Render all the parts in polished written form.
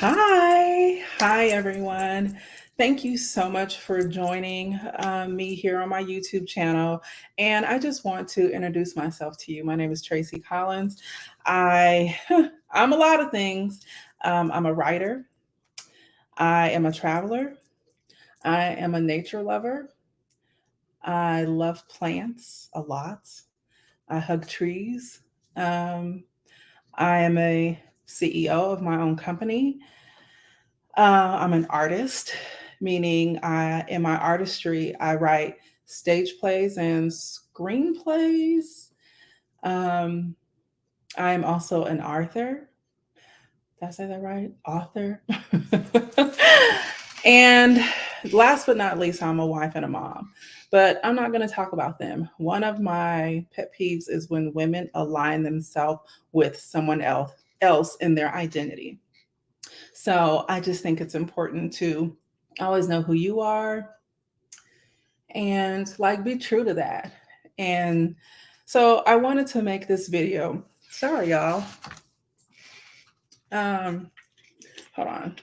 Hi, everyone. Thank you so much for joining me here on my YouTube channel. And I just want to introduce myself to you. My name is Tracy Collins. I I'm a lot of things. I'm a writer. I am a traveler. I am a nature lover. I love plants a lot. I hug trees. Um, I am a CEO of my own company. I'm an artist, meaning in my artistry, I write stage plays and screenplays. Um, I'm also an author. Did I say that right? Author. And last but not least, I'm a wife and a mom. But I'm not going to talk about them. One of my pet peeves is when women align themselves with someone else in their identity. So I just think it's important to always know who you are and like be true to that. And so I wanted to make this video. Sorry, y'all. Um, Hold on.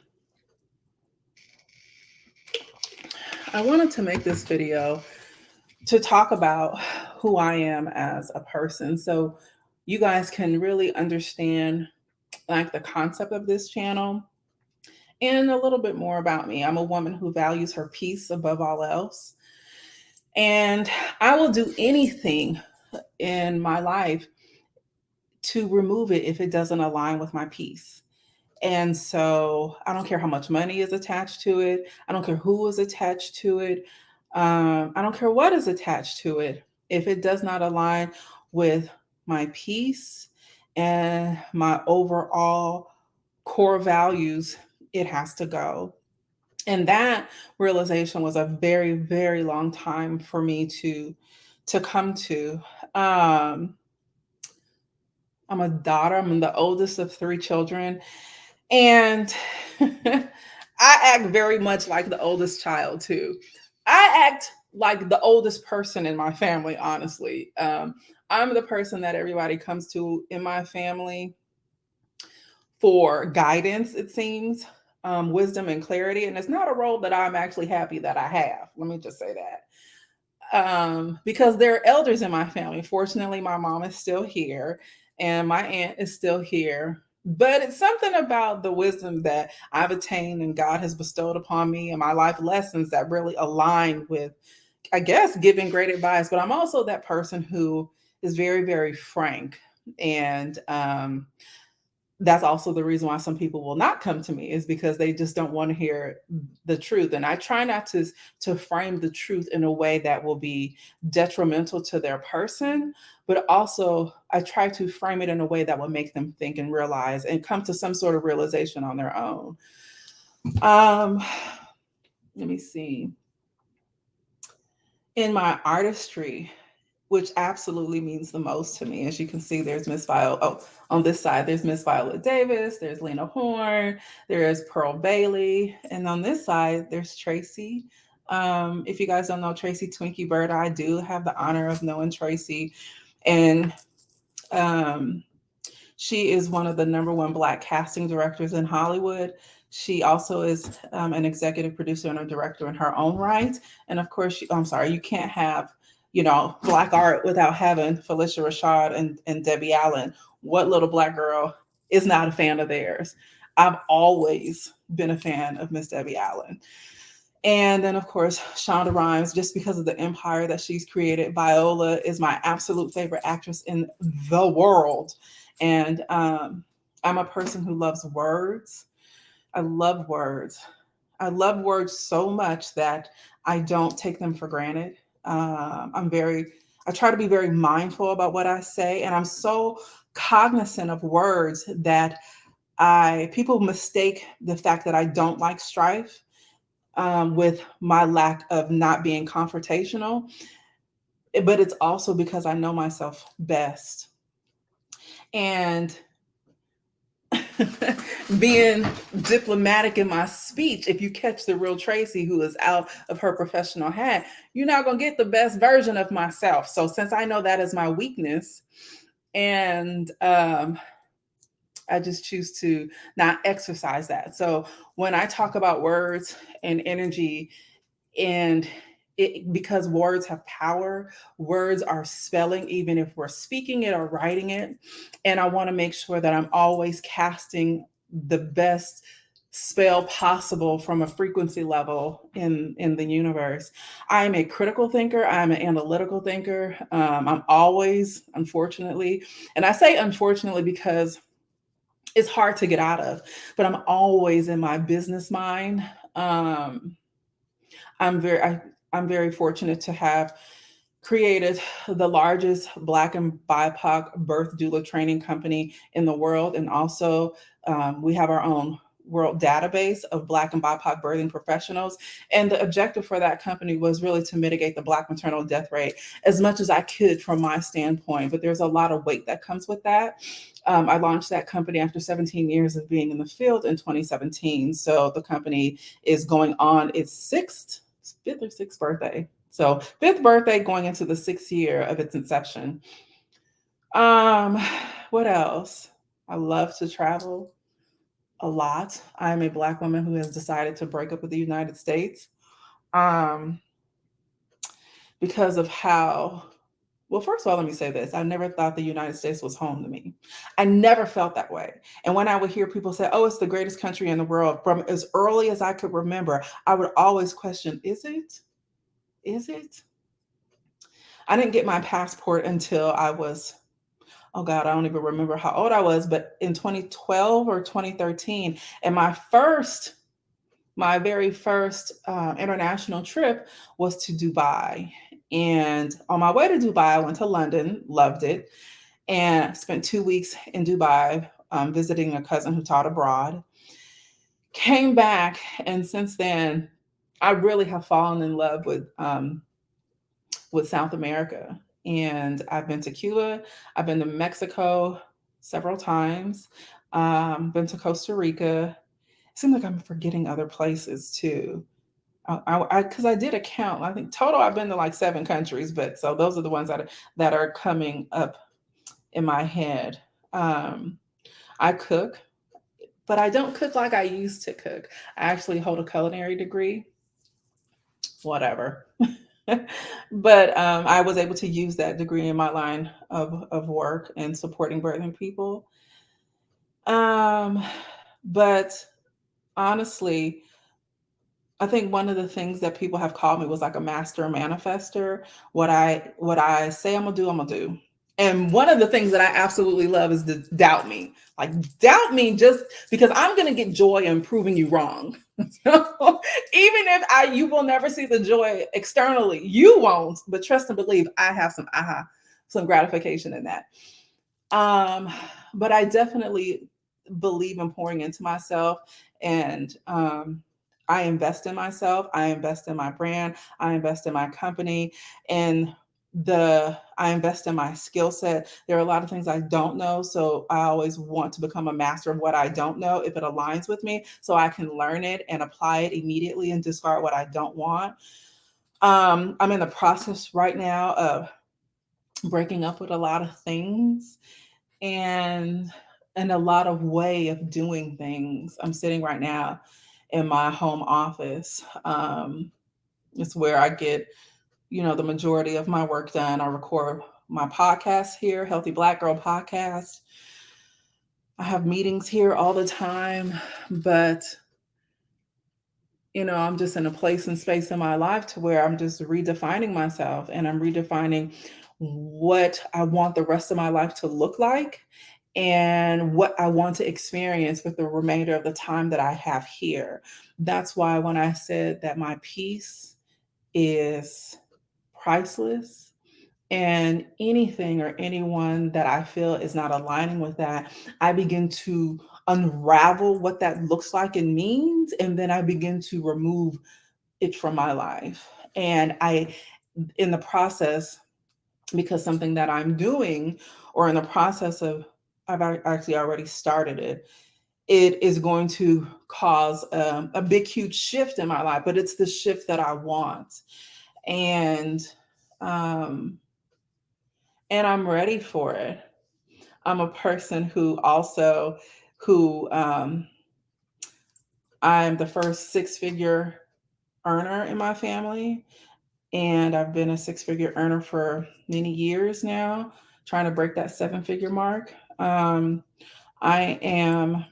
I wanted to make this video to talk about who I am as a person. So you guys can really understand like the concept of this channel and a little bit more about me. I'm a woman who values her peace above all else. And I will do anything in my life to remove it if it doesn't align with my peace. And so I don't care how much money is attached to it. I don't care who is attached to it. I don't care what is attached to it. If it does not align with my peace and my overall core values, it has to go. And that realization was a very, very long time for me to come to. Um, I'm a daughter. I'm the oldest of three children. And I act very much like the oldest child, too. I act like the oldest person in my family, honestly. I'm the person that everybody comes to in my family for guidance, it seems, wisdom and clarity. And it's not a role that I'm actually happy that I have. Let me just say that. Because there are elders in my family. Fortunately, my mom is still here and my aunt is still here. But it's something about the wisdom that I've attained and God has bestowed upon me and my life lessons that really align with, I guess, giving great advice. But I'm also that person who is very, very frank. And that's also the reason why some people will not come to me is because they just don't want to hear the truth. And I try not to frame the truth in a way that will be detrimental to their person, but also I try to frame it in a way that will make them think and realize and come to some sort of realization on their own. um Let me see. In my artistry, which absolutely means the most to me. As you can see, there's Miss Viola. Oh, on this side, there's Miss Viola Davis, there's Lena Horne, there is Pearl Bailey, and on this side, there's Tracy. If you guys don't know Tracy Twinkie Bird, I do have the honor of knowing Tracy, and um, she is one of the number one Black casting directors in Hollywood. She also is an executive producer and a director in her own right. And of course, I'm sorry, you can't have, Black art without having Felicia Rashad and Debbie Allen. What little Black girl is not a fan of theirs? I've always been a fan of Miss Debbie Allen. And then, of course, Shonda Rhimes, just because of the empire that she's created. Viola is my absolute favorite actress in the world. And I'm a person who loves words. I love words. I love words so much that I don't take them for granted. I try to be very mindful about what I say. And I'm so cognizant of words that people mistake the fact that I don't like strife with my lack of not being confrontational, but it's also because I know myself best. And being diplomatic in my speech, if you catch the real Tracy who is out of her professional hat, you're not going to get the best version of myself. So, since I know that is my weakness, and I just choose to not exercise that. So when I talk about words and energy, and because words have power, words are spelling, even if we're speaking it or writing it. And I want to make sure that I'm always casting the best spell possible from a frequency level in the universe. I'm a critical thinker, I'm an analytical thinker. I'm always, unfortunately, and I say unfortunately because it's hard to get out of, but I'm always in my business mind. um I'm very I, I'm very fortunate to have created the largest Black and BIPOC birth doula training company in the world, and also we have our own world database of Black and BIPOC birthing professionals. And the objective for that company was really to mitigate the Black maternal death rate as much as I could from my standpoint. But there's a lot of weight that comes with that. I launched that company after 17 years of being in the field in 2017. So the company is going on its fifth or sixth birthday. So fifth birthday going into the 6th year of its inception. Um, what else? I love to travel a lot. I'm a Black woman who has decided to break up with the United States um, because of how. Well, first of all, let me say this. I never thought the United States was home to me. I never felt that way. And when I would hear people say, oh, it's the greatest country in the world, from as early as I could remember, I would always question, is it? Is it? I didn't get my passport until I was, oh God, I don't even remember how old I was, but in 2012 or 2013. And my very first international trip was to Dubai. And on my way to Dubai, I went to London, loved it, and spent 2 weeks in Dubai visiting a cousin who taught abroad. Came back, and since then, I really have fallen in love with South America. And I've been to Cuba, I've been to Mexico several times, been to Costa Rica. It seems like I'm forgetting other places too. Because I did a count. I think total I've been to like 7 countries, but so those are the ones that are coming up in my head. Um, I cook, but I don't cook like I used to cook. I actually hold a culinary degree. Whatever. But I was able to use that degree in my line of work and supporting birthing people. Um, but honestly, I think one of the things that people have called me was like a master manifester. What I say I'm gonna do, I'm gonna do. And one of the things that I absolutely love is to doubt me. Like doubt me just because I'm gonna get joy in proving you wrong. So even if you will never see the joy externally, you won't, but trust and believe I have some gratification in that. Um, but I definitely believe in pouring into myself, and I invest in myself. I invest in my brand. I invest in my company, and I invest in my skill set. There are a lot of things I don't know, so I always want to become a master of what I don't know if it aligns with me, so I can learn it and apply it immediately and discard what I don't want. I'm in the process right now of breaking up with a lot of things and a lot of way of doing things. I'm sitting right now in my home office. It's where I get, the majority of my work done. I record my podcast here, Healthy Black Girl Podcast. I have meetings here all the time, but I'm just in a place and space in my life to where I'm just redefining myself, and I'm redefining what I want the rest of my life to look like and what I want to experience with the remainder of the time that I have here. That's why when I said that my peace is priceless, and anything or anyone that I feel is not aligning with that, I begin to unravel what that looks like and means. And then I begin to remove it from my life. And in the process, because something that I'm doing or in the process of, actually already started it, it is going to cause a big, huge shift in my life, but it's the shift that I want. And, um, and I'm ready for it. I'm a person who also who I'm the first six-figure earner in my family, and I've been a six-figure earner for many years now, trying to break that seven-figure mark. I am,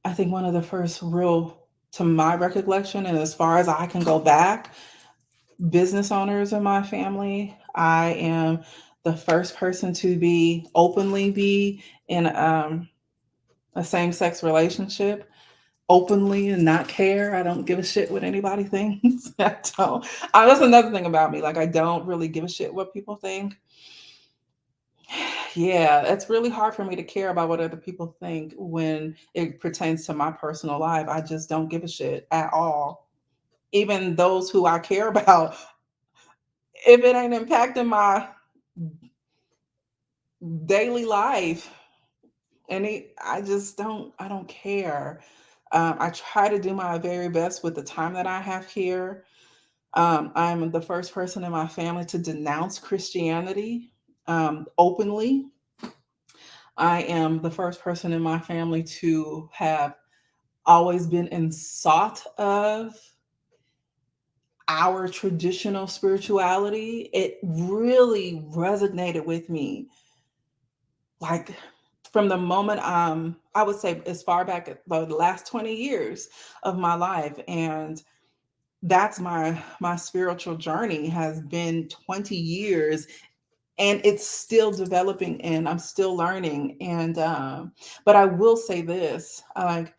I think, one of the first real, to my recollection, and as far as I can go back, business owners in my family. I am the first person to be in a same-sex relationship openly and not care. I don't give a shit what anybody thinks. I don't. That's another thing about me. Like, I don't really give a shit what people think. Yeah, it's really hard for me to care about what other people think when it pertains to my personal life. I just don't give a shit at all. Even those who I care about, if it ain't impacting my daily life, I just don't, I don't care. I try to do my very best with the time that I have here. I'm the first person in my family to denounce Christianity openly. I am the first person in my family to have always been in sought of our traditional spirituality. It really resonated with me, like, from the moment, I would say, as far back as the last 20 years of my life. And that's my spiritual journey has been 20 years, and it's still developing, and I'm still learning. And but I will say this, like,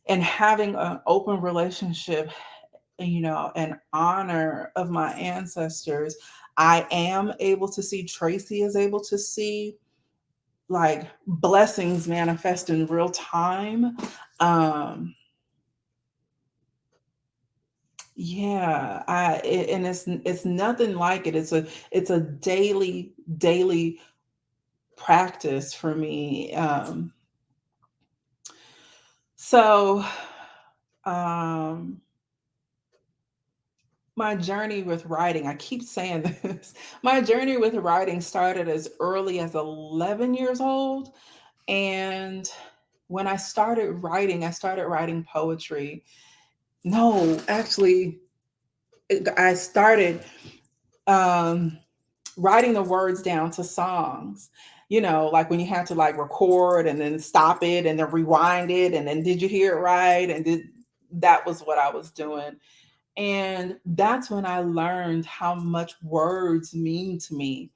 and having an open relationship, and honor of my ancestors, I am able to see, Tracy is able to see, like, blessings manifest in real time. Um yeah and it's nothing like it. It's a daily practice for me. So um my journey with writing, I keep saying this, my journey with writing started as early as 11 years old. And when I started writing poetry. No, actually, I started um, writing the words down to songs. Like when you had to, like, record and then stop it and then rewind it and then, did you hear it right? And that was what I was doing. And that's when I learned how much words mean to me.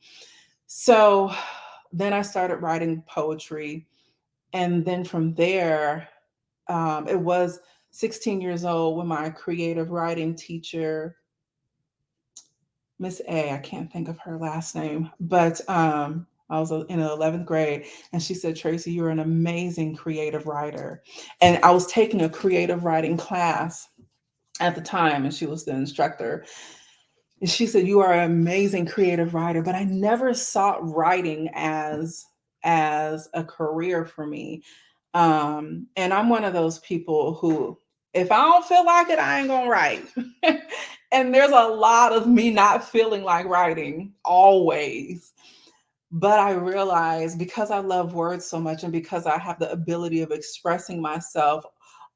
So then I started writing poetry. And then from there, it was 16 years old when my creative writing teacher, Miss A, I can't think of her last name, but I was in the 11th grade, and she said, "Tracy, you're an amazing creative writer." And I was taking a creative writing class at the time, and she was the instructor. And she said, "You are an amazing creative writer," but I never saw writing as a career for me. And I'm one of those people who, if I don't feel like it, I ain't gonna write. And there's a lot of me not feeling like writing always. But I realize, because I love words so much, and because I have the ability of expressing myself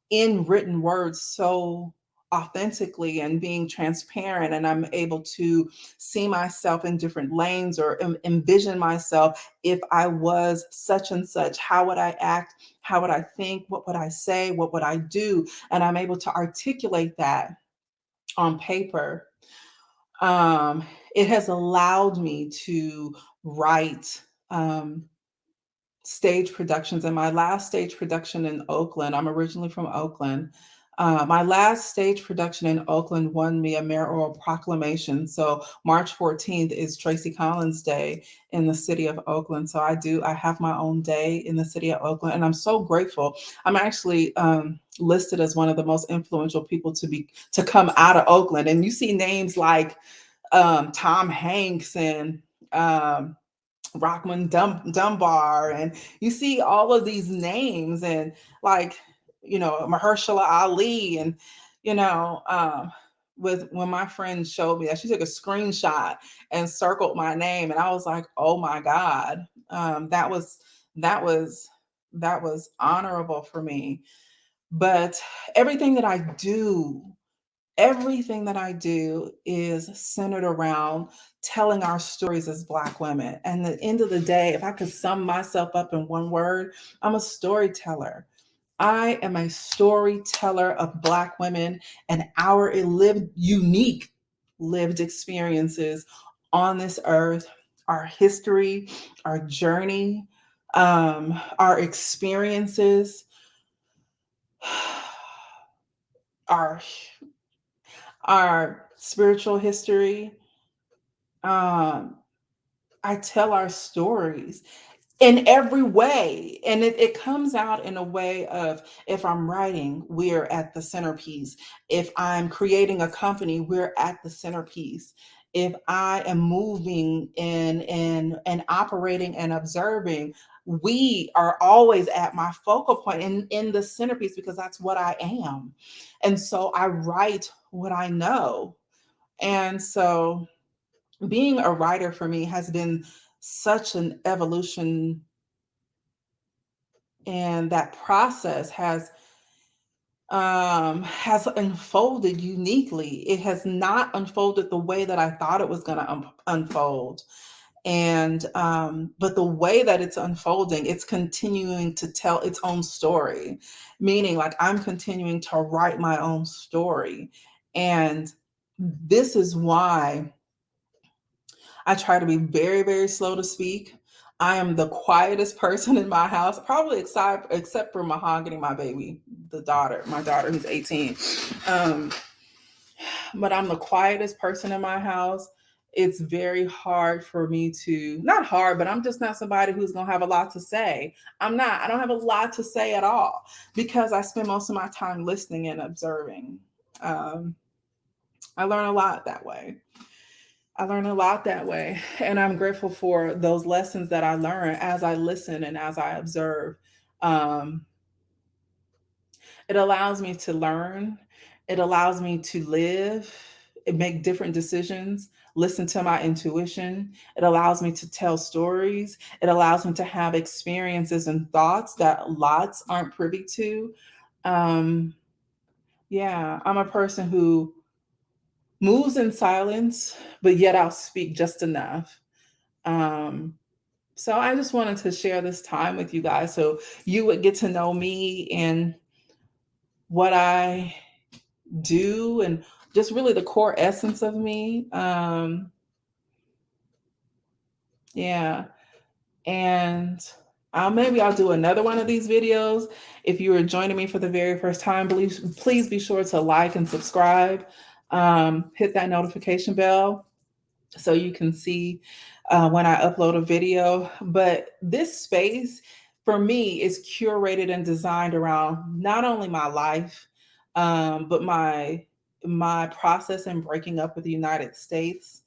in written words so authentically and being transparent, and I'm able to see myself in different lanes, or envision myself, if I was such and such, how would I act, how would I think, what would I say, what would I do, and I'm able to articulate that on paper. um, it has allowed me to write stage productions. And my last stage production in Oakland, I'm originally from Oakland. My last stage production in Oakland won me a mayoral proclamation. So March 14th is Tracy Collins Day in the city of Oakland. So I have my own day in the city of Oakland, and I'm so grateful. I'm actually listed as one of the most influential people to come out of Oakland. And you see names like Tom Hanks and um, Dunbar, and you see all of these names, and, like, Mahershala Ali, and you know um, with when my friend showed me that. She took a screenshot and circled my name, and I was like, "Oh my God, that was that was honorable for me." But everything that I do, everything that I do is centered around telling our stories as Black women. And at the end of the day, if I could sum myself up in one word, I'm a storyteller. I am a storyteller of Black women and our lived, unique lived experiences on this earth, our history, our journey, our experiences, our spiritual history. Um, I tell our stories in every way. And it comes out in a way of, if I'm writing, we're at the centerpiece. If I'm creating a company, we're at the centerpiece. If I am moving and operating and observing, we are always at my focal point in the centerpiece, because that's what I am. And so I write what I know. And so being a writer for me has been such an evolution, and that process has unfolded uniquely. It has not unfolded the way that I thought it was going to unfold. And but the way that it's unfolding, it's continuing to tell its own story, meaning like I'm continuing to write my own story. And this is why I try to be very, very slow to speak. I am the quietest person in my house, probably except for Mahogany, my baby, my daughter who's 18. Um, but I'm the quietest person in my house. It's very hard for me to, not hard, but I'm just not somebody who's going to have a lot to say. I don't have a lot to say at all, because I spend most of my time listening and observing. Um, I learn a lot that way. I learn a lot that way. And I'm grateful for those lessons that I learn as I listen and as I observe. Um, it allows me to learn, it allows me to live, make different decisions, listen to my intuition. It allows me to tell stories. It allows me to have experiences and thoughts that lots aren't privy to. Um, yeah, I'm a person who moves in silence, but yet I'll speak just enough. Um, so I just wanted to share this time with you guys so you would get to know me and what I do, and just really the core essence of me. Yeah. And maybe I'll do another one of these videos. If you are joining me for the very first time, please be sure to like and subscribe. Hit that notification bell so you can see when I upload a video. But this space for me is curated and designed around not only my life, but my process in breaking up with the United States,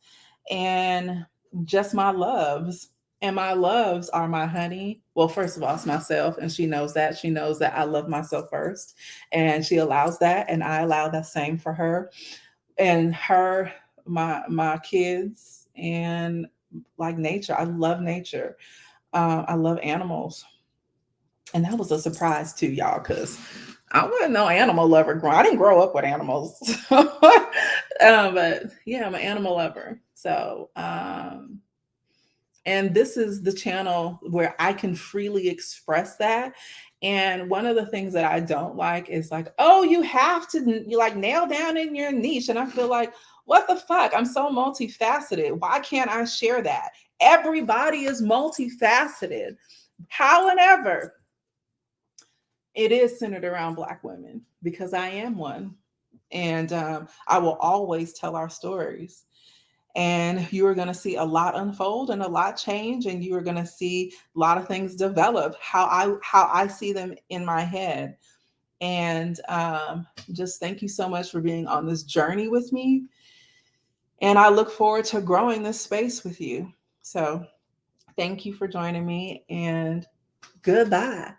and just my loves. And my loves are my honey. Well, first of all, it's myself, and she knows that. She knows that I love myself first, and she allows that, and I allow that same for her. And her, my kids, and like nature. I love nature. I love animals, and that was a surprise too, y'all, because I wasn't no animal lover. I didn't grow up with animals, but yeah, I'm an animal lover. So, and this is the channel where I can freely express that. And one of the things that I don't like is like, oh, you have to you like nail down in your niche. And I feel like, what the fuck? I'm so multifaceted. Why can't I share that? Everybody is multifaceted. However, it is centered around Black women because I am one. And I will always tell our stories. And you are going to see a lot unfold and a lot change, and you are going to see a lot of things develop how I see them in my head. And just thank you so much for being on this journey with me. And I look forward to growing this space with you. So thank you for joining me, and goodbye.